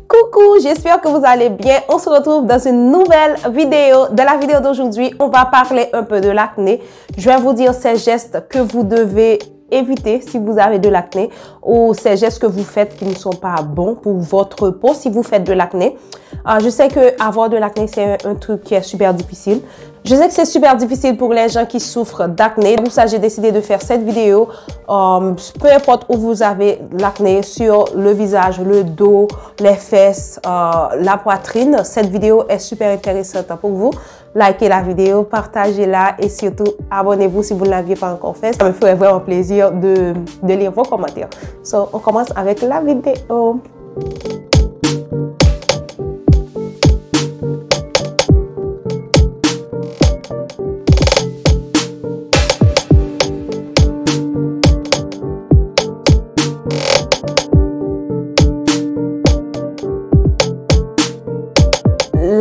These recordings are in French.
Coucou, j'espère que vous allez bien. On se retrouve dans une nouvelle vidéo. Dans la vidéo d'aujourd'hui, on va parler un peu de l'acné. Je vais vous dire ces gestes que vous devez éviter si vous avez de l'acné ou ces gestes que vous faites qui ne sont pas bons pour votre peau si vous faites de l'acné. Je sais que avoir de l'acné, c'est un truc qui est super difficile. Je sais que c'est super difficile pour les gens qui souffrent d'acné. Pour ça, j'ai décidé de faire cette vidéo. Peu importe où vous avez l'acné, sur le visage, le dos, les fesses, la poitrine, cette vidéo est super intéressante pour vous. Likez la vidéo, partagez-la et surtout abonnez-vous si vous ne l'aviez pas encore fait. Ça me ferait vraiment plaisir de lire vos commentaires. So, on commence avec la vidéo.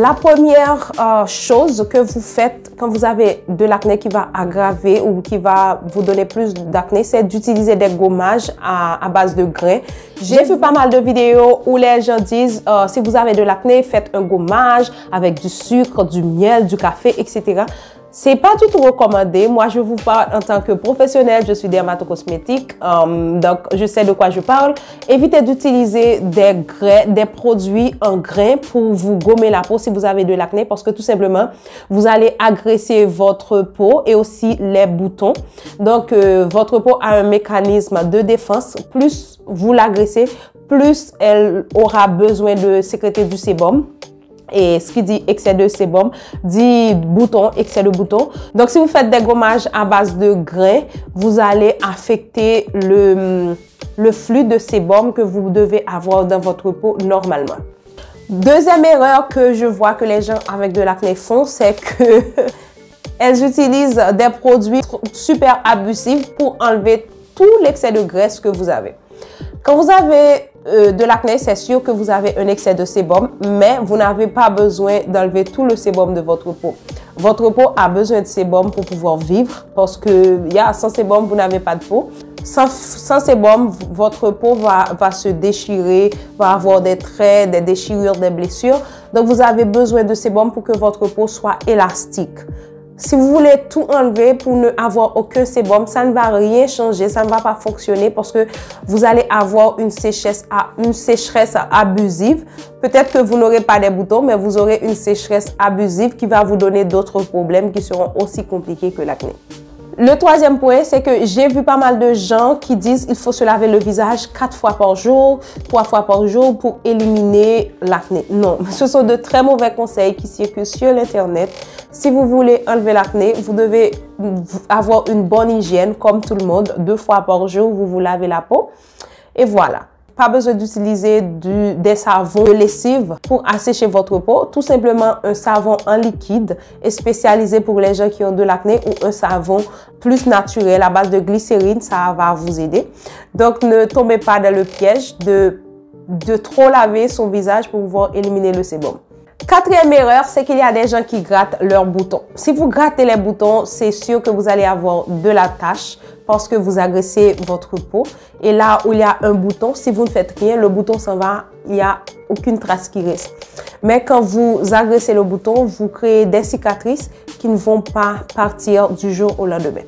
La première chose que vous faites quand vous avez de l'acné qui va aggraver ou qui va vous donner plus d'acné, c'est d'utiliser des gommages à base de grains. J'ai vu pas mal de vidéos où les gens disent si vous avez de l'acné, faites un gommage avec du sucre, du miel, du café, etc. C'est pas du tout recommandé. Moi, je vous parle en tant que professionnel. Je suis dermatocosmétique, donc je sais de quoi je parle. Évitez d'utiliser des produits en grains pour vous gommer la peau si vous avez de l'acné parce que tout simplement, vous allez agresser votre peau et aussi les boutons. Donc, votre peau a un mécanisme de défense. Plus vous l'agressez, plus elle aura besoin de sécréter du sébum. Et ce qui dit excès de sébum dit bouton, excès de bouton. Donc, si vous faites des gommages à base de grains, vous allez affecter le flux de sébum que vous devez avoir dans votre peau normalement. Deuxième erreur que je vois que les gens avec de l'acné font, c'est que elles utilisent des produits super abusifs pour enlever tout l'excès de graisse que vous avez. Quand vous avez de l'acné, c'est sûr que vous avez un excès de sébum, mais vous n'avez pas besoin d'enlever tout le sébum de votre peau. Votre peau a besoin de sébum pour pouvoir vivre parce que sans sébum, vous n'avez pas de peau. Sans sébum, votre peau va se déchirer, va avoir des traits, des déchirures, des blessures. Donc, vous avez besoin de sébum pour que votre peau soit élastique. Si vous voulez tout enlever pour ne avoir aucun sébum, ça ne va rien changer, ça ne va pas fonctionner parce que vous allez avoir une sécheresse abusive. Peut-être que vous n'aurez pas des boutons, mais vous aurez une sécheresse abusive qui va vous donner d'autres problèmes qui seront aussi compliqués que l'acné. Le troisième point, c'est que j'ai vu pas mal de gens qui disent qu'il faut se laver le visage 4 fois par jour, 3 fois par jour pour éliminer l'acné. Non, ce sont de très mauvais conseils qui circulent sur l'internet. Si vous voulez enlever l'acné, vous devez avoir une bonne hygiène comme tout le monde. 2 fois par jour, vous vous lavez la peau et voilà. Pas besoin d'utiliser des savons de lessive pour assécher votre peau. Tout simplement un savon en liquide est spécialisé pour les gens qui ont de l'acné ou un savon plus naturel à base de glycérine, ça va vous aider. Donc, ne tombez pas dans le piège de trop laver son visage pour pouvoir éliminer le sébum. Quatrième erreur, c'est qu'il y a des gens qui grattent leurs boutons. Si vous grattez les boutons, c'est sûr que vous allez avoir de la tache parce que vous agressez votre peau. Et là où il y a un bouton, si vous ne faites rien, le bouton s'en va, il n'y a aucune trace qui reste. Mais quand vous agressez le bouton, vous créez des cicatrices qui ne vont pas partir du jour au lendemain.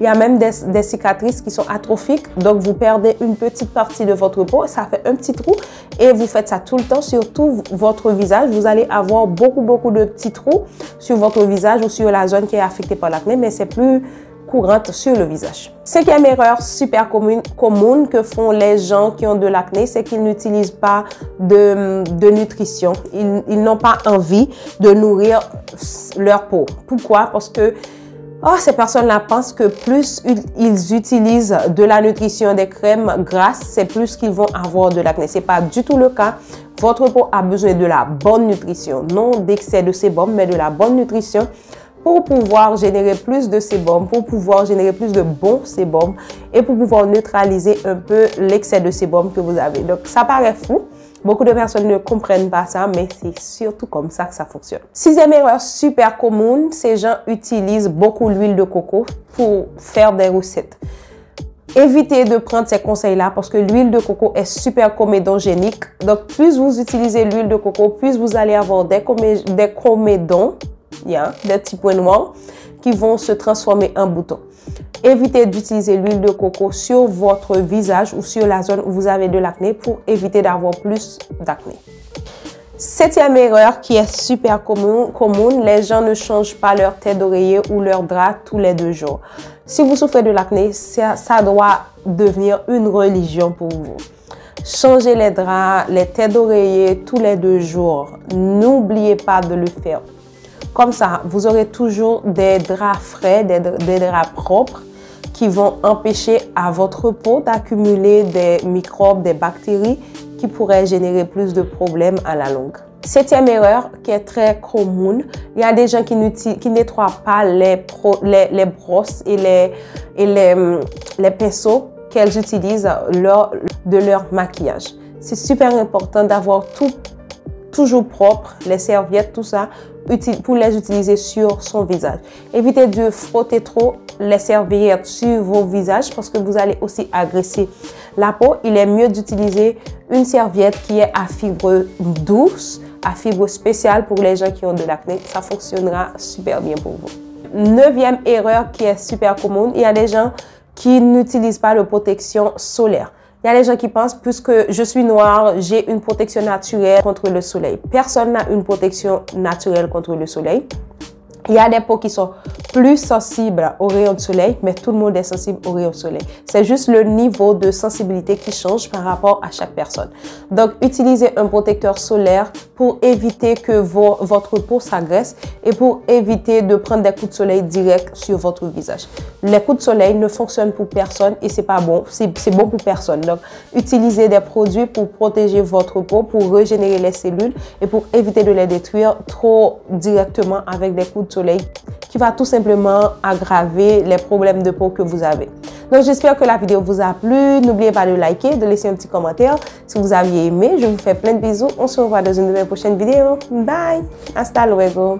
Il y a même des cicatrices qui sont atrophiques, donc vous perdez une petite partie de votre peau, ça fait un petit trou et vous faites ça tout le temps sur tout votre visage. Vous allez avoir beaucoup de petits trous sur votre visage ou sur la zone qui est affectée par l'acné, mais c'est plus courante sur le visage. Cinquième erreur super commune que font les gens qui ont de l'acné, c'est qu'ils n'utilisent pas de nutrition. Ils n'ont pas envie de nourrir leur peau. Pourquoi? Parce que ces personnes-là pensent que plus ils utilisent de la nutrition, des crèmes grasses, c'est plus qu'ils vont avoir de l'acné. C'est pas du tout le cas. Votre peau a besoin de la bonne nutrition, non d'excès de sébum, mais de la bonne nutrition pour pouvoir générer plus de sébum, pour pouvoir générer plus de bons sébums et pour pouvoir neutraliser un peu l'excès de sébum que vous avez. Donc, ça paraît fou. Beaucoup de personnes ne comprennent pas ça, mais c'est surtout comme ça que ça fonctionne. Sixième erreur super commune, ces gens utilisent beaucoup l'huile de coco pour faire des recettes. Évitez de prendre ces conseils-là parce que l'huile de coco est super comédogénique. Donc, plus vous utilisez l'huile de coco, plus vous allez avoir des comédons, des petits points noirs qui vont se transformer en boutons. Évitez d'utiliser l'huile de coco sur votre visage ou sur la zone où vous avez de l'acné pour éviter d'avoir plus d'acné. 7e erreur qui est super commune, les gens ne changent pas leur tête d'oreiller ou leur drap tous les 2 jours. Si vous souffrez de l'acné, ça doit devenir une religion pour vous. Changez les draps, les têtes d'oreiller tous les 2 jours. N'oubliez pas de le faire. Comme ça, vous aurez toujours des draps frais, des draps propres qui vont empêcher à votre peau d'accumuler des microbes, des bactéries qui pourraient générer plus de problèmes à la longue. 7e erreur qui est très commune, il y a des gens qui nettoient pas les brosses et les pinceaux qu'elles utilisent lors de leur maquillage. C'est super important d'avoir tout toujours propre, les serviettes, tout ça, pour les utiliser sur son visage. Évitez de frotter trop les serviettes sur vos visages parce que vous allez aussi agresser la peau. Il est mieux d'utiliser une serviette qui est à fibre douce, à fibre spéciale pour les gens qui ont de l'acné. Ça fonctionnera super bien pour vous. 9e erreur qui est super commune, il y a des gens qui n'utilisent pas de protection solaire. Il y a des gens qui pensent, puisque je suis noire, j'ai une protection naturelle contre le soleil. Personne n'a une protection naturelle contre le soleil. Il y a des peaux qui sont plus sensibles aux rayons de soleil, mais tout le monde est sensible aux rayons de soleil. C'est juste le niveau de sensibilité qui change par rapport à chaque personne. Donc, utilisez un protecteur solaire pour éviter que votre peau s'agresse et pour éviter de prendre des coups de soleil directs sur votre visage. Les coups de soleil ne fonctionnent pour personne et c'est pas bon. C'est bon pour personne. Donc, utilisez des produits pour protéger votre peau, pour régénérer les cellules et pour éviter de les détruire trop directement avec des coups de soleil qui va tout simplement aggraver les problèmes de peau que vous avez. Donc, j'espère que la vidéo vous a plu. N'oubliez pas de liker, de laisser un petit commentaire si vous aviez aimé. Je vous fais plein de bisous. On se revoit dans une nouvelle prochaine vidéo. Bye! Hasta luego!